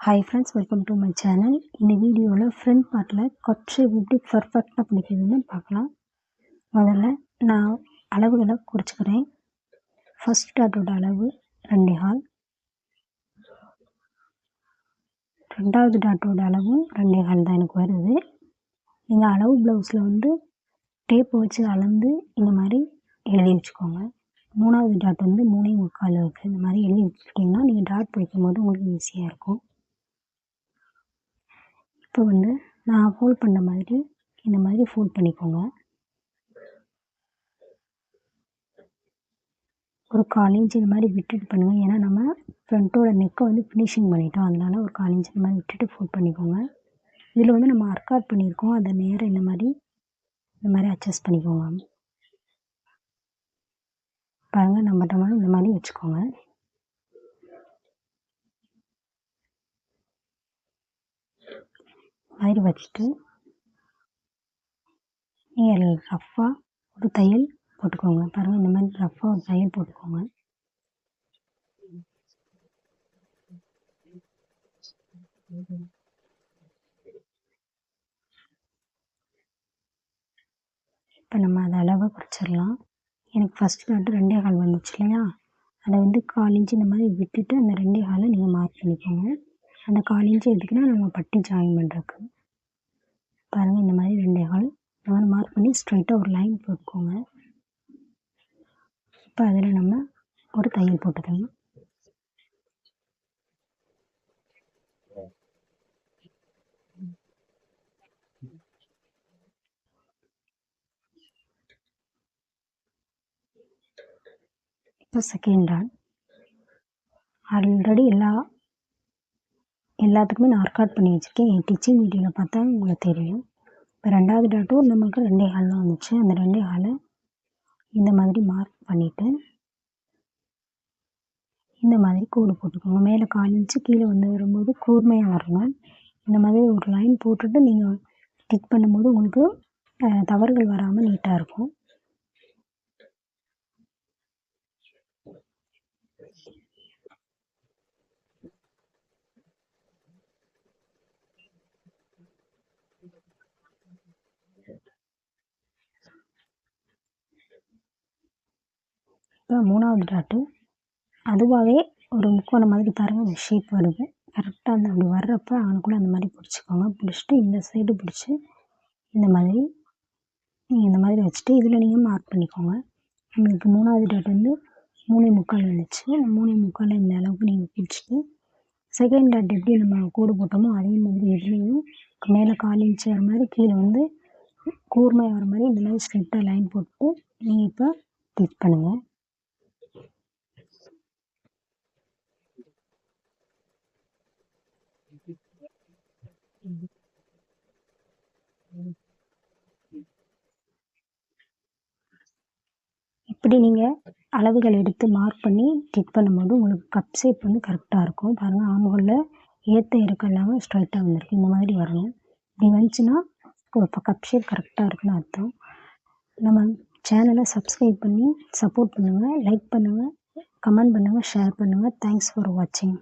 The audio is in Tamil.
Hi friends, welcome to my channel. இந்த வீடியோவில் ஃப்ரண்ட் பார்ட்டில் கட் ஷேப் எப்படி பர்ஃபெக்டாக பண்ணிக்கிறதுன்னு பார்க்கலாம். முதல்ல நான் அளவுகளை குறிச்சிக்கிறேன். ஃபர்ஸ்ட் டாட்டோட அளவு 2.5, ரெண்டாவது டாட்டோட அளவும் 2.5 தான் எனக்கு வருது. நீங்கள் அளவு ப்ளவுஸில் வந்து டேப் வச்சு அளந்து இந்த மாதிரி எழுதி வச்சுக்கோங்க. மூணாவது டாட் வந்து 3.25 இருக்குது. இந்த மாதிரி எழுதி வச்சுக்கிட்டிங்கன்னா நீங்கள் டாட் பிடிக்கும் போது உங்களுக்கு ஈஸியாக இருக்கும். இப்போ வந்து நான் ஃபோல்ட் பண்ண மாதிரி இந்த மாதிரி ஃபோல்ட் பண்ணிக்கோங்க. ஒரு 1/4 இன்ச் இந்த மாதிரி விட்டுட்டு பண்ணுங்கள். ஏன்னா நம்ம ஃப்ரண்ட்டோட நெக்கை வந்து ஃபினிஷிங் பண்ணிட்டோம். அதனால ஒரு 1/4 இன்ச் இந்த மாதிரி விட்டுட்டு ஃபோல்ட் பண்ணிக்கோங்க. இதில் வந்து நம்ம அர்க்காட் பண்ணியிருக்கோம். அதை நேராக இந்த மாதிரி அட்ஜஸ்ட் பண்ணிக்கோங்க. பாருங்கள், நம்ம இந்த மாதிரி வச்சுக்கோங்க. மாதிரி வச்சுட்டு நீங்கள் ரஃப்பாக ஒரு தையல் போட்டுக்கோங்க. பாருங்கள், இந்த மாதிரி ரஃப்பாக ஒரு தையல் போட்டுக்கோங்க. இப்போ நம்ம அதை அளவை குறிச்சிடலாம். எனக்கு ஃபஸ்ட்டு டாட்டு 2.25 வந்துச்சு இல்லையா, அதை வந்து 1/4 இன்ச் இந்த மாதிரி விட்டுட்டு அந்த 2.25 நீங்கள் மார்க் பண்ணிக்கோங்க. அந்த 1/4 இன்ச் எதுக்குன்னா நம்ம பட்டி ஜாயின் பண்ணுறதுக்கு. பாருங்கள், இந்த மாதிரி 2.25 இந்த மாதிரி மார்க் பண்ணி ஸ்ட்ரைட்டாக ஒரு லைன் போட்டுக்கோங்க. இப்போ அதில் நம்ம ஒரு தையல் போட்டுக்கலாம். இப்போ செகண்ட் டாட் ஆல்ரெடி எல்லாத்துக்குமே நான் அர்க்காட் பண்ணி வச்சுருக்கேன். என் டீச்சிங் வீடியோவில் பார்த்தா உங்களுக்கு தெரியும். இப்போ ரெண்டாவது டாட்டும் நமக்கு 2.25 தான் வந்துச்சு. அந்த 2.25 இந்த மாதிரி மார்க் பண்ணிவிட்டு இந்த மாதிரி கோடு போட்டுக்கோங்க. மேலே 1/4 இன்ச்சு கீழே வந்து வரும்போது கூர்மையாக வரணும். இந்த மாதிரி ஒரு லைன் போட்டுட்டு நீங்கள் ஸ்டிச் பண்ணும்போது உங்களுக்கு தவறுகள் வராமல் நீட்டாக இருக்கும். இப்போ மூணாவது டாட்டு அதுவாகவே ஒரு முக்கோணம் மாதிரி பாருங்கள், அந்த ஷேப் வருது. கரெக்டாக அந்த அப்படி வர்றப்போ அவனுக்குள்ளே அந்த மாதிரி பிடிச்சிக்கோங்க. பிடிச்சிட்டு இந்த சைடு பிடிச்சி இந்த மாதிரி நீங்கள் இந்த மாதிரி வச்சுட்டு இதில் நீங்கள் மார்க் பண்ணிக்கோங்க. நம்மளுக்கு மூணாவது டாட் வந்து 3.25 வந்துச்சு. அந்த 3.25 இந்த அளவுக்கு நீங்கள் பிடிச்சிட்டு செகண்ட் டாட் எப்படி நம்ம கோடு போட்டோமோ அதே மாதிரி எதுலேயும் மேலே 1/4 இன்ச் வர மாதிரி கீழே வந்து கூர்மையாக வர மாதிரி இந்த மாதிரி ஸ்ட்ரெயிட்டாக லைன் போட்டு நீங்கள் இப்போ ஸ்டிச் பண்ணுங்கள். இப்படி நீங்கள் அளவுகள் எடுத்து மார்க் பண்ணி ஸ்டிச் பண்ணும்போது உங்களுக்கு கப் ஷேப் வந்து கரெக்டாக இருக்கும். பாருங்கள், ஆம்ஹோலில் ஏற்ற இறக்கம் இல்லாமல் ஸ்ட்ரைட்டாக வந்திருக்கு. இந்த மாதிரி வரணும். இப்படி வந்துச்சுன்னா இப்போ கப் ஷேப் கரெக்டாக இருக்குன்னு அர்த்தம். நம்ம சேனலை சப்ஸ்கிரைப் பண்ணி சப்போர்ட் பண்ணுங்கள், லைக் பண்ணுங்கள், கமெண்ட் பண்ணுங்கள், ஷேர் பண்ணுங்கள். தேங்க்ஸ் ஃபார் வாட்சிங்.